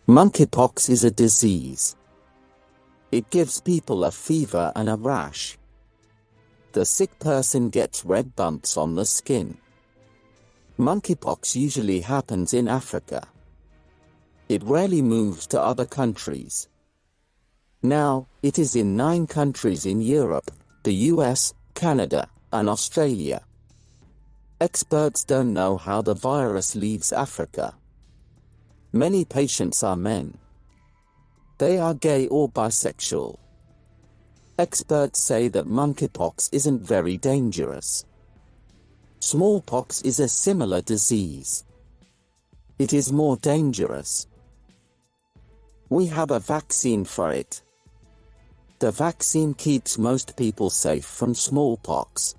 Monkeypox is a disease. It gives people a fever and a rash. The sick person gets red bumps on the skin. Monkeypox usually happens in Africa. It rarely moves to other countries. Now, it is in 9 countries in Europe, the US, Canada, and Australia. Experts don't know how the virus leaves Africa. Many patients are men. They are gay or bisexual. Experts say that monkeypox isn't very dangerous. Smallpox is a similar disease. It is more dangerous. We have a vaccine for it. The vaccine keeps most people safe from smallpox.